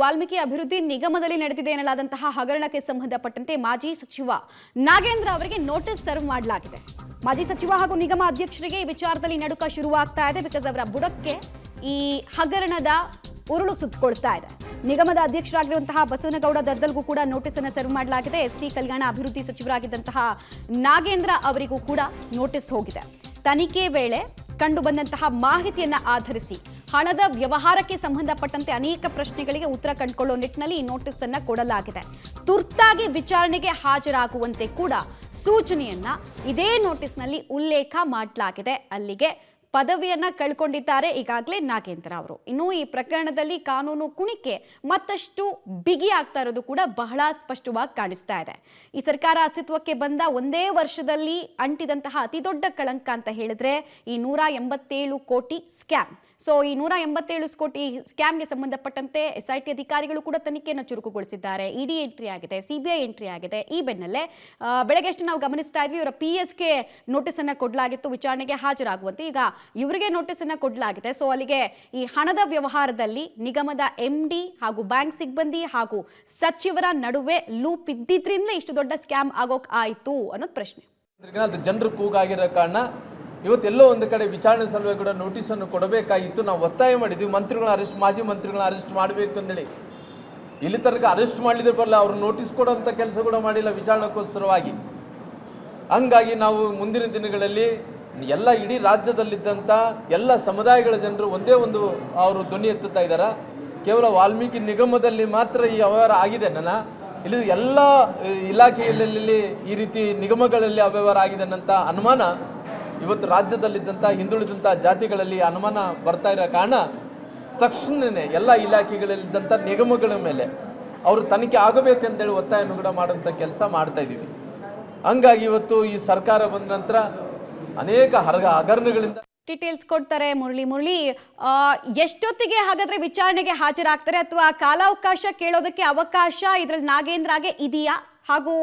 ವಾಲ್ಮೀಕಿ ಅಭಿವೃದ್ಧಿ ನಿಗಮದಲ್ಲಿ ನಡೆದಿದೆ ಎನ್ನಲಾದಂತಹ ಹಗರಣಕ್ಕೆ ಸಂಬಂಧಪಟ್ಟಂತೆ ಮಾಜಿ ಸಚಿವ ನಾಗೇಂದ್ರ ಅವರಿಗೆ ನೋಟಿಸ್ ಸರ್ವ್ ಮಾಡಲಾಗಿದೆ. ಮಾಜಿ ಸಚಿವ ಹಾಗೂ ನಿಗಮ ಅಧ್ಯಕ್ಷರಿಗೆ ಈ ವಿಚಾರದಲ್ಲಿ ನಡುಕ ಶುರುವಾಗ್ತಾ ಇದೆ. ಬಿಕಾಸ್ ಅವರ ಬುಡಕ್ಕೆ ಈ ಹಗರಣದ ಉರುಳು ಸುತ್ತಕೊಳ್ತಾ ಇದೆ. ನಿಗಮದ ಅಧ್ಯಕ್ಷರಾಗಿರುವಂತಹ ಬಸವನಗೌಡ ದದ್ದಲ್ಗೂ ಕೂಡ ನೋಟಿಸ್ ಅನ್ನು ಸರ್ವ್ ಮಾಡಲಾಗಿದೆ. ಎಸ್ಟಿ ಕಲ್ಯಾಣ ಅಭಿವೃದ್ಧಿ ಸಚಿವರಾಗಿದ್ದಂತಹ ನಾಗೇಂದ್ರ ಅವರಿಗೂ ಕೂಡ ನೋಟಿಸ್ ಹೋಗಿದೆ. ತನಿಖೆ ವೇಳೆ ಕಂಡುಬಂದಂತಹ ಮಾಹಿತಿಯನ್ನ ಆಧರಿಸಿ ಹಣದ ವ್ಯವಹಾರಕ್ಕೆ ಸಂಬಂಧಪಟ್ಟಂತೆ ಅನೇಕ ಪ್ರಶ್ನೆಗಳಿಗೆ ಉತ್ತರ ಕಂಡುಕೊಳ್ಳೋ ನಿಟ್ಟಿನಲ್ಲಿ ಈ ನೋಟಿಸ್ ಅನ್ನು ಕೊಡಲಾಗಿದೆ. ತುರ್ತಾಗಿ ವಿಚಾರಣೆಗೆ ಹಾಜರಾಗುವಂತೆ ಕೂಡ ಸೂಚನೆಯನ್ನ ಇದೇ ನೋಟಿಸ್ನಲ್ಲಿ ಉಲ್ಲೇಖ ಮಾಡಲಾಗಿದೆ. ಅಲ್ಲಿಗೆ ಪದವಿಯನ್ನ ಕಳ್ಕೊಂಡಿದ್ದಾರೆ ಈಗಾಗಲೇ ನಾಗೇಂದ್ರ ಅವರು. ಇನ್ನು ಈ ಪ್ರಕರಣದಲ್ಲಿ ಕಾನೂನು ಕುಣಿಕೆ ಮತ್ತಷ್ಟು ಬಿಗಿ ಆಗ್ತಾ ಇರೋದು ಕೂಡ ಬಹಳ ಸ್ಪಷ್ಟವಾಗಿ ಕಾಣಿಸ್ತಾ ಇದೆ. ಈ ಸರ್ಕಾರ ಅಸ್ತಿತ್ವಕ್ಕೆ ಬಂದ ಒಂದೇ ವರ್ಷದಲ್ಲಿ ಅಂಟಿದಂತಹ ಅತಿ ದೊಡ್ಡ ಕಳಂಕ ಅಂತ ಹೇಳಿದ್ರೆ ಈ 187 ಕೋಟಿ ಸ್ಕ್ಯಾಮ್. ಸೊ ಈ 187 ಕೋಟಿ ಸ್ಕ್ಯಾಮ್ಗೆ ಸಂಬಂಧಪಟ್ಟಂತೆ SIT ಅಧಿಕಾರಿಗಳು ಕೂಡ ತನಿಖೆಯನ್ನು ಚುರುಕುಗೊಳಿಸಿದ್ದಾರೆ. ಇಡಿ ಎಂಟ್ರಿ ಆಗಿದೆ, CBI ಎಂಟ್ರಿ ಆಗಿದೆ. ಈ ಬೆನ್ನಲ್ಲೇ ಬೆಳಗ್ಗೆ ಅಷ್ಟು ನಾವು ಗಮನಿಸ್ತಾ ಇದ್ವಿ, ಇವರ PS-ಗೆ ನೋಟಿಸ್ ಅನ್ನ ಕೊಡಲಾಗಿತ್ತು ವಿಚಾರಣೆಗೆ ಹಾಜರಾಗುವಂತೆ. ಈಗ ಇವರಿಗೆ ನೋಟಿಸ್ ಅನ್ನ ಕೊಡಲಾಗಿದೆ. ಸೊ ಅಲ್ಲಿಗೆ ಈ ಹಣದ ವ್ಯವಹಾರದಲ್ಲಿ ನಿಗಮದ MD ಹಾಗೂ ಬ್ಯಾಂಕ್ ಸಿಬ್ಬಂದಿ ಹಾಗೂ ಸಚಿವರ ನಡುವೆ ಲೂಪ್ ಇದ್ದಿದ್ರಿಂದ ಇಷ್ಟು ದೊಡ್ಡ ಸ್ಕ್ಯಾಮ್ ಆಗೋಕ್ ಆಯ್ತು ಅನ್ನೋದು ಪ್ರಶ್ನೆ. ಜನರು ಕೂಗಾಗಿರೋ ಕಾರಣ ಇವತ್ತೆಲ್ಲೋ ಒಂದು ಕಡೆ ವಿಚಾರಣೆ ಸಲುವಾಗಿ ಕೂಡ ನೋಟಿಸನ್ನು ಕೊಡಬೇಕಾಗಿತ್ತು. ನಾವು ಒತ್ತಾಯ ಮಾಡಿದ್ವಿ, ಮಾಜಿ ಮಂತ್ರಿಗಳನ್ನ ಅರೆಸ್ಟ್ ಮಾಡಬೇಕು ಅಂತೇಳಿ. ಇಲ್ಲಿ ತನಕ ಅರೆಸ್ಟ್ ಮಾಡಲಿದ್ರೆ ಬರಲ್ಲ, ಅವ್ರು ನೋಟಿಸ್ ಕೊಡೋಂಥ ಕೆಲಸ ಕೂಡ ಮಾಡಿಲ್ಲ ವಿಚಾರಣೆಗೋಸ್ಕರವಾಗಿ. ಹಂಗಾಗಿ ನಾವು ಮುಂದಿನ ದಿನಗಳಲ್ಲಿ ಎಲ್ಲ ಇಡೀ ರಾಜ್ಯದಲ್ಲಿದ್ದಂಥ ಎಲ್ಲ ಸಮುದಾಯಗಳ ಜನರು ಒಂದೇ ಒಂದು ಅವರು ಧ್ವನಿ ಎತ್ತುತ್ತಾ ಇದ್ದಾರೆ. ಕೇವಲ ವಾಲ್ಮೀಕಿ ನಿಗಮದಲ್ಲಿ ಮಾತ್ರ ಈ ಅವ್ಯವಹಾರ ಆಗಿದೆ ಇಲ್ಲಿ ಎಲ್ಲ ಇಲಾಖೆಯಲ್ಲಿ ಈ ರೀತಿ ನಿಗಮಗಳಲ್ಲಿ ಅವ್ಯವಹಾರ ಆಗಿದೆ ಅನ್ನೋಂಥ ಅನುಮಾನ ಇವತ್ತು ರಾಜ್ಯದಲ್ಲಿದ್ದಂಥ ಹಿಂದುಳಿದಂಥ ಜಾತಿಗಳಲ್ಲಿ ಅನುಮಾನ ಬರ್ತಾ ಇರೋ ಕಾರಣ ತಕ್ಷಣವೇ ಎಲ್ಲ ಇಲಾಖೆಗಳಲ್ಲಿದ್ದಂಥ ನಿಗಮಗಳ ಮೇಲೆ ಅವರು ತನಿಖೆ ಆಗಬೇಕಂತೇಳಿ ಒತ್ತಾಯವನ್ನು ಕೂಡ ಮಾಡೋಂಥ ಕೆಲಸ ಮಾಡ್ತಾ ಇದ್ದೀವಿ. ಹಂಗಾಗಿ ಇವತ್ತು ಈ ಸರ್ಕಾರ ಬಂದ ನಂತರ ಅನೇಕ ಹಗರಣಗಳಿಂದ ಡೀಟೇಲ್ಸ್ ಕೊಡ್ತಾರೆ ಮುರಳಿ. ಎಷ್ಟೊತ್ತಿಗೆ ಹಾಗಾದ್ರೆ ವಿಚಾರಣೆಗೆ ಹಾಜರಾಗ್ತಾರೆ ಅಥವಾ ಕಾಲಾವಕಾಶ ಕೇಳೋದಕ್ಕೆ ಅವಕಾಶ ಇದ್ರಲ್ಲಿ ನಾಗೇಂದ್ರಗೆ ಇದೆಯಾ? ಹಾಗೂ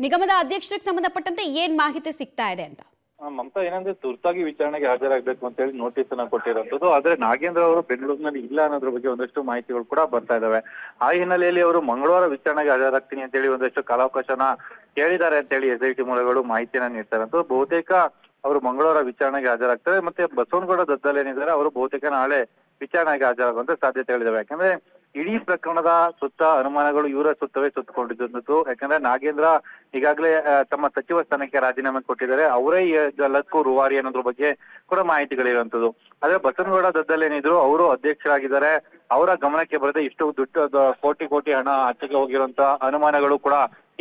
ನಿಗಮದ ಅಧ್ಯಕ್ಷರಿಗೆ ಸಂಬಂಧಪಟ್ಟಂತೆ ಏನ್ ಮಾಹಿತಿ ಸಿಗ್ತಾ ಇದೆ ಅಂತ? ಮಮತಾ, ಏನಂದ್ರೆ ತುರ್ತಾಗಿ ವಿಚಾರಣೆಗೆ ಹಾಜರಾಗಬೇಕು ಅಂತ ಹೇಳಿ ನೋಟಿಸ್ ಅನ್ನ ಕೊಟ್ಟಿರುವಂತದ್ದು. ಆದ್ರೆ ನಾಗೇಂದ್ರ ಅವರು ಬೆಂಗಳೂರಿನಲ್ಲಿ ಇಲ್ಲ ಅನ್ನೋದ್ರ ಬಗ್ಗೆ ಒಂದಷ್ಟು ಮಾಹಿತಿಗಳು ಕೂಡ ಬರ್ತಾ ಇದಾವೆ. ಆ ಹಿನ್ನೆಲೆಯಲ್ಲಿ ಅವರು ಮಂಗಳವಾರ ವಿಚಾರಣೆಗೆ ಹಾಜರಾಗ್ತೀನಿ ಅಂತ ಹೇಳಿ ಒಂದಷ್ಟು ಕಾಲಾವಕಾಶನ ಕೇಳಿದ್ದಾರೆ ಅಂತ ಹೇಳಿ SIT ಮೂಲಗಳು ಮಾಹಿತಿಯನ್ನ ನೀಡ್ತಾರೆ ಅಂತ. ಬಹುತೇಕ ಅವರು ಮಂಗಳವಾರ ವಿಚಾರಣೆಗೆ ಹಾಜರಾಗ್ತಾರೆ. ಮತ್ತೆ ಬಸವನಗೌಡ ದದ್ದಲ್ ಏನಿದ್ದಾರೆ ಅವರು ಬಹುತೇಕ ನಾಳೆ ವಿಚಾರಣೆಗೆ ಹಾಜರಾಗುವಂತ ಸಾಧ್ಯತೆಗಳಿದಾವೆ. ಯಾಕಂದ್ರೆ ಇಡೀ ಪ್ರಕರಣದ ಸುತ್ತ ಅನುಮಾನಗಳು ಇವರ ಸುತ್ತವೇ ಸುತ್ತಕೊಂಡಿದ್ದು. ಯಾಕಂದ್ರೆ ನಾಗೇಂದ್ರ ಈಗಾಗಲೇ ತಮ್ಮ ಸಚಿವ ಸ್ಥಾನಕ್ಕೆ ರಾಜೀನಾಮೆ ಕೊಟ್ಟಿದ್ದಾರೆ. ಅವರೇ ಲಕ್ಕು ರೂವಾರಿ ಅನ್ನೋದ್ರ ಬಗ್ಗೆ ಕೂಡ ಮಾಹಿತಿಗಳಿರುವಂತದ್ದು. ಆದ್ರೆ ಬಸವನಗೌಡ ದದ್ದಲ್ ಏನಿದ್ರು ಅವರು ಅಧ್ಯಕ್ಷರಾಗಿದ್ದಾರೆ. ಅವರ ಗಮನಕ್ಕೆ ಬರದೆ ಇಷ್ಟು ದುಡ್ಡು ಕೋಟಿ ಹಣ ಆಚೆಗೆ ಹೋಗಿರುವಂತ ಅನುಮಾನಗಳು ಕೂಡ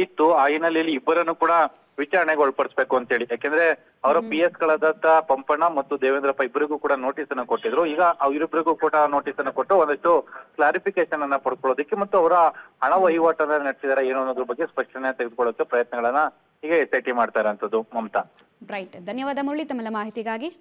ಇತ್ತು. ಆ ಹಿನ್ನೆಲೆಯಲ್ಲಿ ಇಬ್ಬರನ್ನು ಕೂಡ ವಿಚಾರಣೆಗೆ ಒಳಪಡಿಸಬೇಕು ಅಂತ ಹೇಳಿ. ಯಾಕೆಂದ್ರೆ ಅವರ PS ಗಳಾದಂತ ಪಂಪಣ್ಣ ಮತ್ತು ದೇವೇಂದ್ರಪ್ಪ ಇಬ್ಬರಿಗೂ ಕೂಡ ನೋಟಿಸ್ ಅನ್ನ ಕೊಟ್ಟಿದ್ರು. ಈಗ ಇವರಿಬ್ಬರಿಗೂ ಕೂಡ ನೋಟಿಸ್ ಅನ್ನ ಕೊಟ್ಟು ಒಂದಷ್ಟು ಕ್ಲಾರಿಫಿಕೇಶನ್ ಅನ್ನ ಪಡ್ಕೊಳ್ಳೋದಕ್ಕೆ ಮತ್ತು ಅವರ ಹಣ ವಹಿವಾಟನ್ನ ನಡೆಸಿದಾರೆ ಏನೋ ಅನ್ನೋದ್ರ ಬಗ್ಗೆ ಸ್ಪಷ್ಟನೆ ತೆಗೆದುಕೊಳ್ಳೋಕೆ ಪ್ರಯತ್ನಗಳನ್ನ ಈಗ SIT ಮಾಡ್ತಾ ಇರೋಂಥದ್ದು. ಮಮತಾ, ರೈಟ್. ಧನ್ಯವಾದ ಮುರಳಿ ತಮ್ಮೆಲ್ಲ ಮಾಹಿತಿಗಾಗಿ.